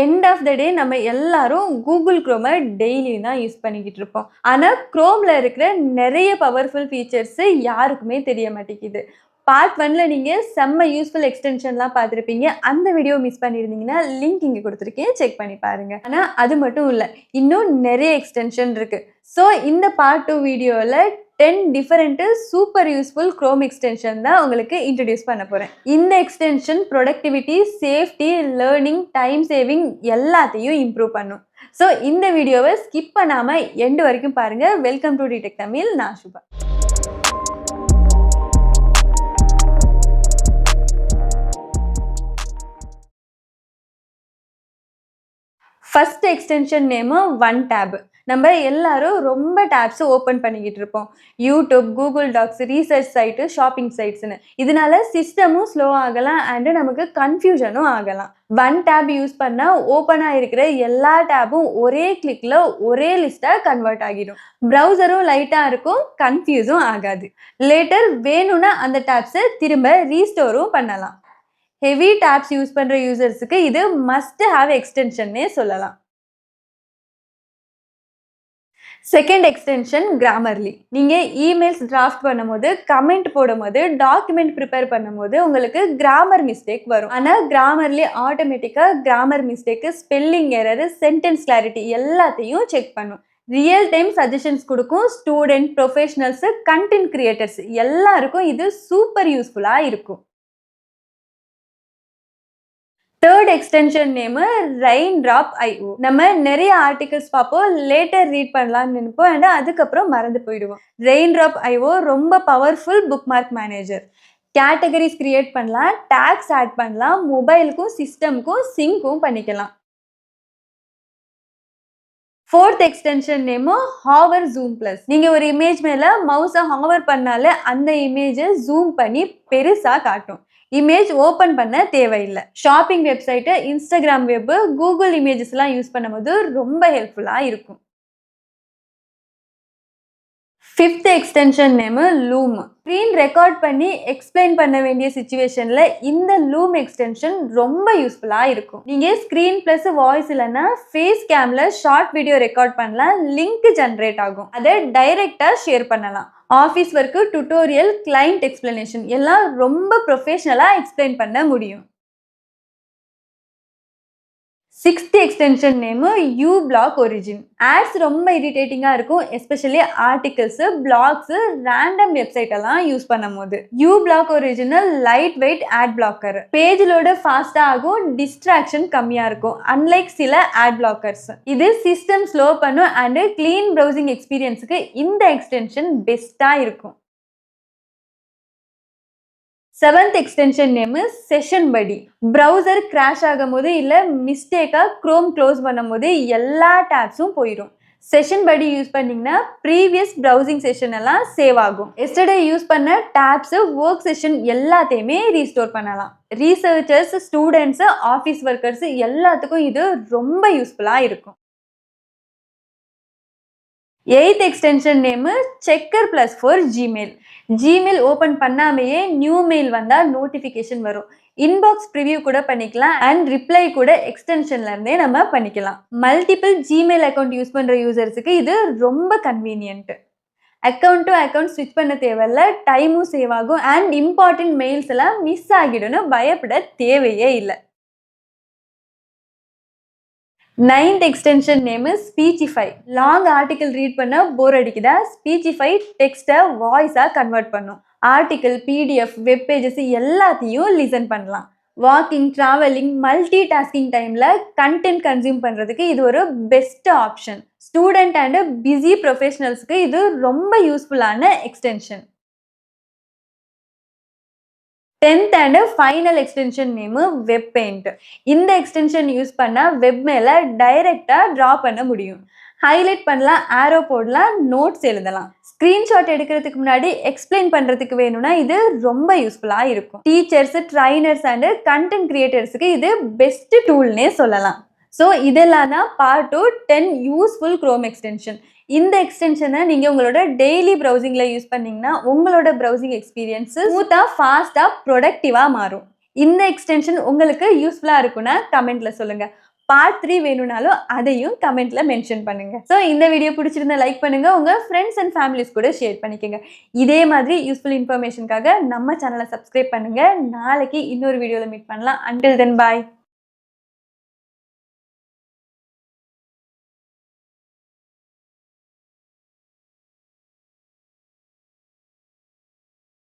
End of the டே நம்ம எல்லாரும் Google குரோமை daily தான் யூஸ் பண்ணிக்கிட்டு இருப்போம். ஆனால் குரோமில் இருக்கிற நிறைய பவர்ஃபுல் ஃபீச்சர்ஸு யாருக்குமே தெரிய மாட்டேங்குது. பார்ட் 1ல் நீங்கள் செம்ம யூஸ்ஃபுல் எக்ஸ்டென்ஷன்லாம் பார்த்துருப்பீங்க. அந்த வீடியோ மிஸ் பண்ணியிருந்தீங்கன்னா லிங்க் இங்கே கொடுத்துருக்கேன், செக் பண்ணி பாருங்கள். ஆனால் அது மட்டும் இல்லை, இன்னும் நிறைய எக்ஸ்டென்ஷன் இருக்குது. ஸோ இந்த பார்ட் 2 வீடியோவில் 10 different super useful chrome extension தான் உங்களுக்கு இன்ட்ரடியூஸ் பண்ண போகிறேன். இந்த extension productivity, safety, learning, time saving எல்லாத்தையும் இம்ப்ரூவ் பண்ணும். ஸோ இந்த வீடியோவை ஸ்கிப் பண்ணாமல் எண்டு வரைக்கும் பாருங்கள். வெல்கம் டு டிடெக் தமிழ், நான் Subha. First extension name one tab. நம்ம எல்லாரும் ரொம்ப டேப்ஸ் ஓப்பன் பண்ணிக்கிட்டு இருப்போம். YouTube, Google docs, research site, shopping சைட்ஸ்னு. இதனால சிஸ்டமும் ஸ்லோ ஆகலாம் அண்டு நமக்கு கன்ஃபியூஷனும் ஆகலாம். ஒன் டேப் யூஸ் பண்ணால் ஓப்பனாக இருக்கிற எல்லா டேப்பும் ஒரே கிளிக்கில் ஒரே லிஸ்ட்டாக கன்வெர்ட் ஆகிடும். ப்ரௌசரும் லைட்டாக இருக்கும், கன்ஃபியூஸும் ஆகாது. லேட்டர் வேணும்னா அந்த டேப்ஸை திரும்ப ரீஸ்டோரும் பண்ணலாம். ஹெவி டேப்ஸ் யூஸ் பண்ணுற யூசர்ஸுக்கு இது மஸ்ட் ஹாவ் எக்ஸ்டென்ஷன்னே சொல்லலாம். Second extension Grammarly. நீங்கள் இமெயில்ஸ் டிராஃப்ட் பண்ணும்போது, கமெண்ட் போடும்போது, டாக்குமெண்ட் ப்ரிப்பேர் பண்ணும்போது உங்களுக்கு கிராமர் மிஸ்டேக் வரும். ஆனால் கிராமர்லி ஆட்டோமேட்டிக்காக grammar mistake, spelling error, sentence clarity எல்லாத்தையும் செக் பண்ணும். ரியல் டைம் சஜஷன்ஸ் கொடுக்கும். ஸ்டூடெண்ட், ப்ரொஃபஷனல்ஸு, கண்டென்ட் கிரியேட்டர்ஸ் எல்லாருக்கும் இது சூப்பர் யூஸ்ஃபுல்லாக இருக்கும். Third extension name Raindrop.io. நம்ம நிறைய ஆர்டிகல்ஸ் பார்ப்போம், லேட்டர் ரீட் பண்ணலாம்னு நினைப்போம் அண்ட் அதுக்கப்புறம் மறந்து போயிடுவோம். Raindrop.io ரொம்ப powerful book mark manager. Categories create பண்ணலாம், டேக்ஸ் ஆட் பண்ணலாம், மொபைலுக்கும் சிஸ்டமுக்கும் சிங்க்கும் பண்ணிக்கலாம். Fourth extension name hover zoom plus. நீங்கள் ஒரு இமேஜ் மேலே மவுஸை ஹாவர் பண்ணாலே அந்த இமேஜை ஜூம் பண்ணி பெருசாக காட்டும். இமேஜ் ஓப்பன் பண்ண தேவையில்லை. Shopping website, Instagram web, Google இமேஜஸ்லாம் யூஸ் பண்ணும்போது ரொம்ப ஹெல்ப்ஃபுல்லாக இருக்கும். Fifth extension name Loom. Screen record பண்ணி எக்ஸ்பிளைன் பண்ண வேண்டிய சுச்சுவேஷனில் இந்த லூம் எக்ஸ்டென்ஷன் ரொம்ப யூஸ்ஃபுல்லாக இருக்கும். நீங்கள் ஸ்க்ரீன் ப்ளஸ் வாய்ஸ் இல்லைன்னா ஃபேஸ் கேமில் ஷார்ட் வீடியோ ரெக்கார்ட் பண்ணலாம், லிங்க் ஜென்ரேட் ஆகும், அதை டைரெக்டாக ஷேர் பண்ணலாம். Office work, tutorial, client explanation எல்லாம் ரொம்ப ப்ரொஃபஷ்னலாக எக்ஸ்பிளைன் பண்ண முடியும். Sixth extension name uBlock Origin. Ads ரொம்ப இரிட்டேட்டிங்காக இருக்கும், especially articles, blogs, random website எல்லாம் யூஸ் பண்ணும் போது. uBlock Origin light weight ad blocker. Page load ஃபாஸ்ட்டாக ஆகும், டிஸ்ட்ராக்ஷன் கம்மியாக இருக்கும், அன்லைக் சில ஆட் பிளாக்கர்ஸ். இது சிஸ்டம் ஸ்லோ பண்ணும் அண்டு கிளீன் ப்ரௌசிங் எக்ஸ்பீரியன்ஸுக்கு இந்த எக்ஸ்டென்ஷன் பெஸ்ட்டாக இருக்கும். செவன்த் எக்ஸ்டென்ஷன் நேமு செஷன் படி. ப்ரௌசர் கிராஷ் ஆகும் போது இல்லை மிஸ்டேக்காக க்ரோம் க்ளோஸ் பண்ணும் போது எல்லா டேப்ஸும் போயிடும். செஷன் படி யூஸ் பண்ணிங்கன்னா ப்ரீவியஸ் ப்ரௌசிங் செஷன் எல்லாம் சேவ் ஆகும். எஸ்டர்டே யூஸ் பண்ண டேப்ஸு, ஒர்க் செஷன் எல்லாத்தையுமே ரீஸ்டோர் பண்ணலாம். ரீசர்ச்சர்ஸ், ஸ்டூடெண்ட்ஸு, ஆஃபீஸ் ஒர்க்கர்ஸு எல்லாத்துக்கும் இது ரொம்ப யூஸ்ஃபுல்லாக இருக்கும். Eighth extension name checker plus for Gmail. Gmail open பண்ணாமையே நியூ மெயில் வந்தால் நோட்டிஃபிகேஷன் வரும். இன்பாக்ஸ் ப்ரிவியூ கூட பண்ணிக்கலாம் அண்ட் ரிப்ளை கூட எக்ஸ்டென்ஷன்லேருந்தே நம்ம பண்ணிக்கலாம். மல்டிபிள் ஜிமெயில் அக்கௌண்ட் யூஸ் பண்ணுற யூசர்ஸுக்கு இது ரொம்ப கன்வீனியன்ட்டு. அக்கௌண்ட் டு அக்கௌண்ட் ஸ்விட்ச் பண்ண தேவையில்ல, டைமும் சேவ் ஆகும் அண்ட் இம்பார்ட்டன்ட் மெயில்ஸ் எல்லாம் மிஸ் ஆகிடும்னு பயப்பட தேவையே இல்லை. Ninth extension name Speechify. Long article read பண்ண போர் அடிக்குதா? ஸ்பீச்சிஃபை டெக்ஸ்ட்டை வாய்ஸாக கன்வெர்ட் பண்ணும். ஆர்டிக்கல், பிடிஎஃப், வெப் பேஜஸ் எல்லாத்தையும் லிசன் பண்ணலாம். வாக்கிங், ட்ராவலிங், மல்டி டாஸ்கிங் டைமில் கண்டென்ட் கன்சியூம் பண்ணுறதுக்கு இது ஒரு best option. Student and busy ப்ரொஃபஷனல்ஸுக்கு இது ரொம்ப யூஸ்ஃபுல்லான extension. 10th and final extension name web paint. இந்த எக்ஸ்டென்ஷன் யூஸ் பண்ணால் வெப் மேலே டைரெக்டாக ட்ரா பண்ண முடியும். ஹைலைட் பண்ணலாம், ஆரோ போடலாம், நோட்ஸ் எழுதலாம். ஸ்க்ரீன்ஷாட் எடுக்கிறதுக்கு முன்னாடி எக்ஸ்பிளைன் பண்ணுறதுக்கு வேணும்னா இது ரொம்ப யூஸ்ஃபுல்லாக இருக்கும். டீச்சர்ஸு, ட்ரைனர்ஸ் அண்டு கண்டென்ட் கிரியேட்டர்ஸுக்கு இது பெஸ்ட் டூல்னே சொல்லலாம். ஸோ இதெல்லாம் தான் பார்ட் 2 10 யூஸ்ஃபுல் குரோம் எக்ஸ்டென்ஷன். இந்த எக்ஸ்டென்ஷனை நீங்கள் உங்களோட டெய்லி ப்ரௌசிங்கில் யூஸ் பண்ணிங்கன்னா உங்களோட ப்ரௌசிங் எக்ஸ்பீரியன்ஸு ஸ்மூத்தாக, ஃபாஸ்ட்டாக, ப்ரொடக்டிவாக மாறும். இந்த எக்ஸ்டென்ஷன் உங்களுக்கு யூஸ்ஃபுல்லாக இருக்குன்னா கமெண்ட்டில் சொல்லுங்கள். பார்ட் 3 வேணும்னாலும் அதையும் கமெண்ட்ல மென்ஷன் பண்ணுங்க. ஸோ இந்த வீடியோ பிடிச்சிருந்தா லைக் பண்ணுங்க. உங்க ஃப்ரெண்ட்ஸ் அண்ட் ஃபேமிலிஸ் கூட ஷேர் பண்ணிக்கங்க. இதே மாதிரி யூஸ்ஃபுல் இன்ஃபர்மேஷனுக்காக நம்ம சேனலை சப்ஸ்கிரைப் பண்ணுங்க. நாளைக்கு இன்னொரு வீடியோல மீட் பண்ணலாம். அன்டில் தென் பாய்.